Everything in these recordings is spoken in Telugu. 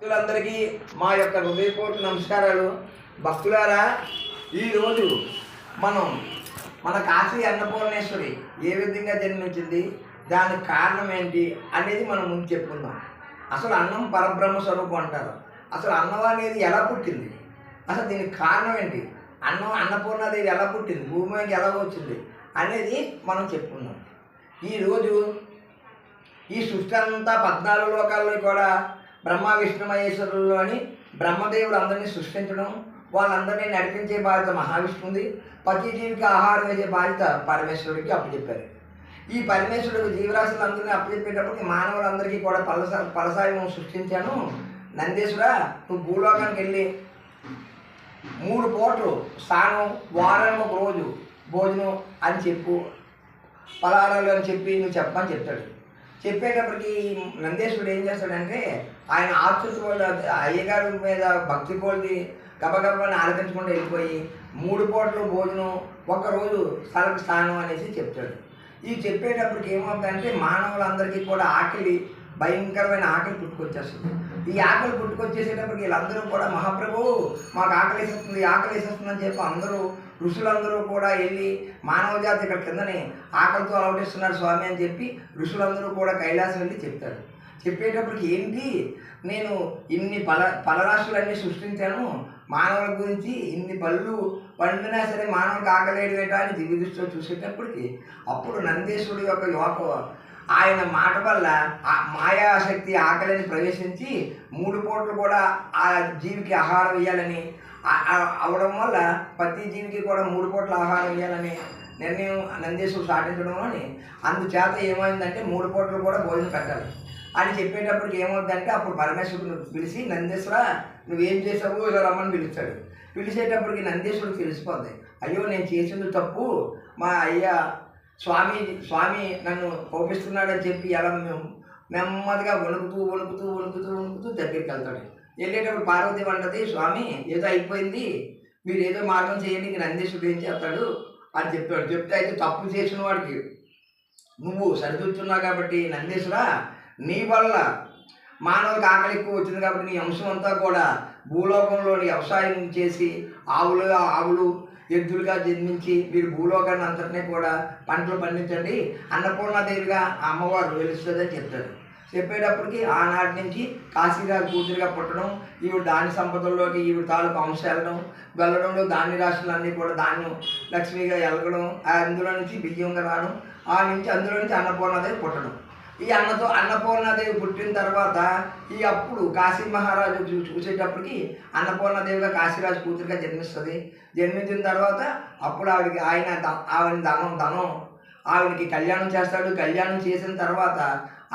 భక్తులందరికీ మా యొక్క హృదయపూర్వక నమస్కారాలు. భక్తులారా, ఈరోజు మన కాశీ అన్నపూర్ణేశ్వరి ఏ విధంగా జన్మించింది, దానికి కారణం ఏంటి అనేది మనం ముందు చెప్పుకుందాం. అసలు అన్నం పరబ్రహ్మ స్వరూపం అంటారు. అసలు అన్నం అనేది ఎలా పుట్టింది, అసలు దీనికి కారణం ఏంటి, అన్నపూర్ణాదేవి ఎలా పుట్టింది, భూమికి ఎలా వచ్చింది అనేది మనం చెప్పుకుందాం. ఈరోజు ఈ సృష్టి అంతా 14 లోకాల్లో కూడా బ్రహ్మ విష్ణు మహేశ్వరులు అని బ్రహ్మదేవుడు అందరినీ సృష్టించడం, వాళ్ళందరినీ నడిపించే బాధ్యత మహావిష్ణువుది. ప్రతి జీవికి ఆహారం వేసే బాధ్యత పరమేశ్వరుడికి అప్పచెప్పారు. ఈ పరమేశ్వరుడికి జీవరాశులందరినీ అప్పచెప్పేటప్పటికి మానవులందరికీ కూడా ఫలసాయం సృష్టించాను. నందీశ్వర, నువ్వు భూలోకానికి వెళ్ళి 3 పూటలు స్నానం, వారానికి ఒక రోజు భోజనం అని చెప్పు, పలహారాలు అని చెప్పి నువ్వు చెప్పమని చెప్తాడు. చెప్పేటప్పటికి నందేశ్వరుడు ఏం చేస్తాడంటే, ఆయన ఆతృత వల్ల అయ్యగారి మీద భక్తి కొలిది గబగబని ఆలకించకుండా వెళ్ళిపోయి 3 పూటలు భోజనం, ఒక్కరోజు స్థలకి స్నానం అనేసి చెప్తాడు. ఈ చెప్పేటప్పటికి ఏమవుతుందంటే, మానవులందరికీ కూడా భయంకరమైన ఆకలి పుట్టుకొచ్చేస్తుంది. ఈ ఆకలి పుట్టుకొచ్చేసేటప్పటికి వీళ్ళందరూ కూడా, మహాప్రభు మాకు ఆకలి వేసేస్తుంది అని చెప్పి అందరూ ఋషులందరూ కూడా వెళ్ళి, మానవ జాతి ఇక్కడ కిందని ఆకలితో అలవటిస్తున్నారు స్వామి అని చెప్పి ఋషులందరూ కూడా కైలాసం వెళ్ళి చెప్తారు. చెప్పేటప్పటికి ఏంటి, నేను ఇన్ని ఫలరాశులన్నీ సృష్టించాను, మానవుల గురించి ఇన్ని పళ్ళు పండినా సరే మానవులకు ఆకలేడు వేయటా అని దివ్య దృష్టిలో చూసేటప్పటికి అప్పుడు నందీశ్వరుడు యొక్క యోగ ఆయన మాట వల్ల ఆ మాయాశక్తి ఆకలిని ప్రవేశించి 3 పూటలు కూడా ఆ జీవికి ఆహారం ఇవ్వాలని అవడం వల్ల ప్రతి జీవికి కూడా 3 పూటల ఆహారం ఇవ్వాలని నిర్ణయం నందీశ్వరుడు సాధించడం అని, అందుచేత ఏమైందంటే 3 పూటలు కూడా భోజనం పెట్టాలి అని చెప్పేటప్పటికి ఏమవుతుందంటే, అప్పుడు పరమేశ్వరుడు పిలిచి, నందీశ్వర నువ్వేం చేసావు ఇలా రమ్మని పిలుస్తాడు. పిలిచేటప్పటికి నందీశ్వరుడు తెలిసిపోద్ది, అయ్యో నేను చేసింది తప్పు, మా స్వామి నన్ను కోపిస్తున్నాడని చెప్పి ఎలా నెమ్మదిగా వణుకుతూ దగ్గరికి వెళ్తాడు. వెళ్ళేటప్పుడు పార్వతి అంటది, స్వామి ఏదో అయిపోయింది, మీరు ఏదో మార్గం చేయండి, నందీశ్వరుడు ఏం చేస్తాడు అని చెప్పాడు. చెప్తే, అయితే తప్పు చేసిన వాడికి నువ్వు సరిదిద్దుతున్నావు కాబట్టి నందీశ్వర, నీ వల్ల మానవులకు ఆకలి ఎక్కువ వచ్చింది కాబట్టి నీ అంశం అంతా కూడా భూలోకంలోని వ్యవసాయం చేసి ఆవులు ఎద్దులుగా జన్మించి మీరు భూలోకాన్ని అంతటినీ కూడా పంటలు పండించండి, అన్నపూర్ణాదేవిగా అమ్మవారు వెలుస్తుందని చెప్తారు. చెప్పేటప్పటికి ఆనాటి నుంచి కాశీరాజు కూతురిగా పుట్టడం, ఈవిడ దాని సంపదల్లోకి ఈవిడ తాలూకు అంశాలను వెళ్ళడంలో ధాన్య రాశులన్నీ కూడా ధాన్యం లక్ష్మిగా ఎలగడం, అందులో నుంచి బియ్యంగా రావడం, అందులో నుంచి అన్నపూర్ణాదేవి పుట్టడం. ఈ అన్నపూర్ణాదేవి పుట్టిన తర్వాత అప్పుడు కాశీ మహారాజు చూసేటప్పటికి అన్నపూర్ణాదేవిగా కాశీరాజు కూతురుగా జన్మిస్తుంది. జన్మించిన తర్వాత అప్పుడు ఆవిడ ధనం ఆవిడకి కళ్యాణం చేస్తాడు. కళ్యాణం చేసిన తర్వాత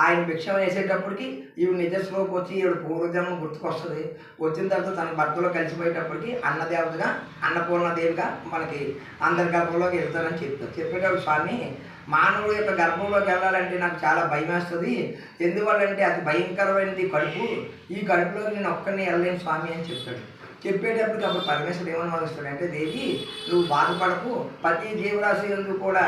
ఆయన భిక్షం వేసేటప్పటికి ఈవిడ నిజస్వరూపం వచ్చి ఈవిడ పూర్వజన్మ గుర్తుకొస్తుంది. వచ్చిన తర్వాత తన భర్తలో కలిసిపోయేటప్పటికి అన్నదేవతగా అన్నపూర్ణాదేవిగా మనకి అందరి గర్భంలోకి వెళ్తారని చెప్తారు. చెప్పేటప్పుడు స్వామి, మానవుడు యొక్క గర్భంలోకి వెళ్ళాలంటే నాకు చాలా భయం వేస్తుంది, ఎందువల్లంటే అది భయంకరమైనది కడుపు, ఈ కడుపులోకి నేను ఒక్కరిని వెళ్ళలేను స్వామి అని చెప్తాడు. చెప్పేటప్పటికి అప్పుడు పరమేశ్వరుడు ఏమని వస్తాడంటే, దేవి నువ్వు బాధపడకు, ప్రతి జీవరాశి ఎందుకు కూడా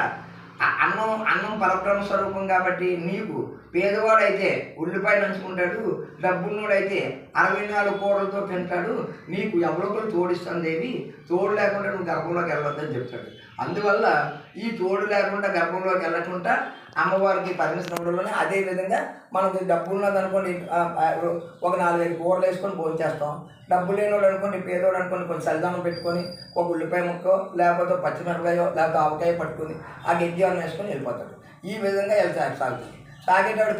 అన్నం పరబ్రహ్మ స్వరూపం కాబట్టి, నీకు పేదవాడైతే ఉల్లిపాయ నంచుకుంటాడు, డబ్బున్నోడైతే 64 కూరలతో తింటాడు, నీకు ఎవరొకరు తోడిస్తాను దేవి, తోడు లేకుండా నువ్వు గర్భంలోకి వెళ్ళొద్దని చెప్తాడు. అందువల్ల ఈ తోడు లేకుండా గర్భంలోకి వెళ్ళకుండా అమ్మవారికి పరమేశ్వరం ఇవ్వడంలోనే, అదేవిధంగా మనకు డబ్బు ఉన్నదనుకోండి ఒక 4-5 కూరలు వేసుకొని భోజనం చేస్తాం, డబ్బు లేనివాడు అనుకోండి, పేదోడు అనుకోండి, కొంచెం చలిదానం పెట్టుకొని ఒక ఉల్లిపాయ ముక్కో లేకపోతే పచ్చిమిరపకాయో లేకపోతే ఆవకాయ పట్టుకొని ఆ గెజ్జి అన్న వేసుకొని వెళ్ళిపోతాడు. ఈ విధంగా సాగుతుంది. సాగేటప్పుడు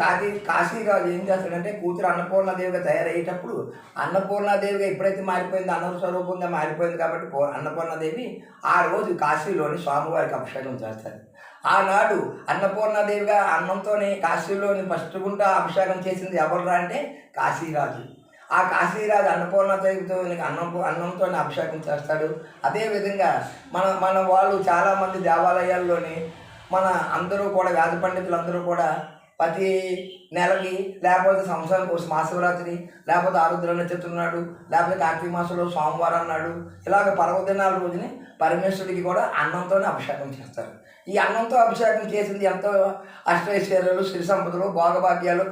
కాశీరాజు ఏం చేస్తాడంటే, కూతురు అన్నపూర్ణాదేవిగా తయారయ్యేటప్పుడు అన్నపూర్ణాదేవిగా ఎప్పుడైతే మారిపోయిందో, అన్న స్వరూపంగా మారిపోయింది కాబట్టి అన్నపూర్ణాదేవి ఆ రోజు కాశీలోని స్వామివారికి అభిషేకం చేస్తారు. ఆనాడు అన్నపూర్ణాదేవిగా అన్నంతోనే కాశీలోని ఫస్ట్ గుంట అభిషేకం చేసింది ఎవరు అంటే కాశీరాజు. ఆ కాశీరాజు అన్నపూర్ణాదేవితో అన్నంతో అభిషేకం చేస్తాడు. అదేవిధంగా మన వాళ్ళు చాలామంది దేవాలయాల్లోని అందరూ కూడా వేద పండితులు అందరూ కూడా ప్రతి నెలకి లేకపోతే సంవత్సరానికి ఒక మహాశివరాత్రి లేకపోతే ఆరుద్ర నక్షత్రం నాడు లేకపోతే కార్తీక మాసంలో సోమవారం నాడు ఇలాగ పర్వదినాల రోజుని పరమేశ్వరుడికి కూడా అన్నంతోనే అభిషేకం చేస్తారు. ఈ అన్నంతో అభిషేకం చేసింది ఎంతో అష్టైశ్వర్యాలు, సిరి సంపదలు, భోగభాగ్యాలు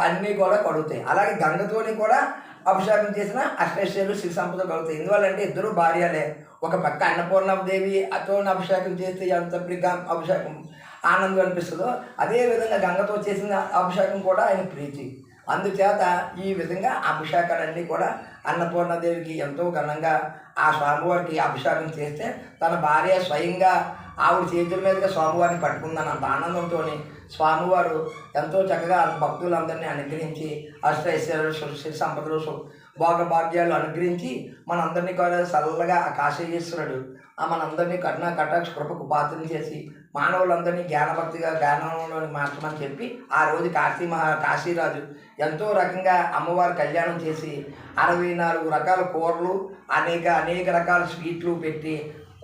అన్నీ కూడా కడుగుతాయి. అలాగే గంగతోని కూడా అభిషేకం చేసిన అష్టైశ్వర్యాలు సిరి సంపదలు కలుగుతాయి. ఎందువల్లంటే ఇద్దరు భార్యలే. ఒక పక్క అన్నపూర్ణదేవి అతో అభిషేకం చేస్తే ఎంత అభిషేకం ఆనందం అనిపిస్తుందో, అదేవిధంగా గంగతో చేసిన అభిషేకం కూడా ఆయన ప్రీతి. అందుచేత ఈ విధంగా అభిషేకాలన్నీ కూడా అన్నపూర్ణదేవికి ఎంతో ఘనంగా ఆ స్వామివారికి అభిషేకం చేస్తే తన భార్య స్వయంగా ఆవిడ చేతుల మీదుగా స్వామివారిని పట్టుకుందని అంత ఆనందంతో స్వామివారు ఎంతో చక్కగా భక్తులందరినీ అనుగ్రహించి అష్టైశ్వర్యాలు సిరి సంపదలు భోగభాగ్యాలు అనుగ్రహించి మనందరినీ కూడా చల్లగా ఆ కాశీశ్వరుడు మనందరినీ కరుణా కటాక్ష కృపకు పాత్రలు చేసి మానవులందరినీ జ్ఞానభక్తిగా జ్ఞానంలోని మార్చమని చెప్పి ఆ రోజు కాశీరాజు ఎంతో రకంగా అమ్మవారి కళ్యాణం చేసి 64 రకాల కూరలు అనేక రకాల స్వీట్లు పెట్టి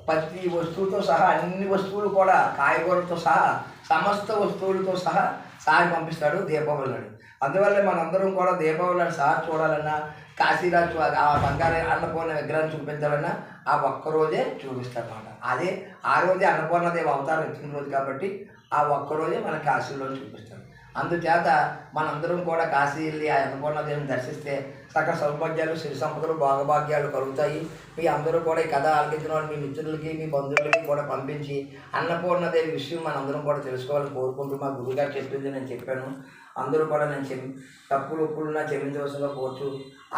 ప్రతి వస్తువుతో సహా అన్ని వస్తువులు కూడా కాయగూరలతో సహా సమస్త వస్తువులతో సహా సాగి పంపిస్తాడు దీపావళి నాడు. అందువల్ల మనందరం కూడా దీపావళి నాడు సహా చూడాలన్నా కాశీరాజు ఆ బంగారు అన్నపూర్ణ విగ్రహాన్ని చూపించాలన్నా ఆ ఒక్కరోజే చూపిస్తారన్నమాట. అదే ఆ రోజే అన్నపూర్ణదేవి అవతారం ఎత్తిన రోజు కాబట్టి ఆ ఒక్కరోజే మన కాశీలో చూపిస్తారు. అందుచేత మనందరం కూడా కాశీ వెళ్ళి ఆ అన్నపూర్ణదేవిని దర్శిస్తే సకల సౌభాగ్యాలు సిరి సంపదలు భోగభాగ్యాలు కలుగుతాయి. మీ అందరూ కూడా ఈ కథ ఆలకించిన వాళ్ళు మీ మిత్రులకి మీ బంధువులకి కూడా పంపించి అన్నపూర్ణదేవి విషయం మనందరం కూడా తెలుసుకోవాలని కోరుకుంటూ మా గురుగారు చెప్పింది నేను చెప్పాను. అందరూ కూడా నేను తప్పులు ఒప్పులున్నా క్షమించవలసిందిగా కోరుతూ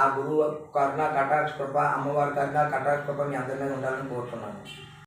ఆ గురువు కరుణ కటాక్ష కృప అమ్మవారి కరుణ కటాక్ష కృప మీ అందరి మీద ఉండాలని కోరుతున్నాను.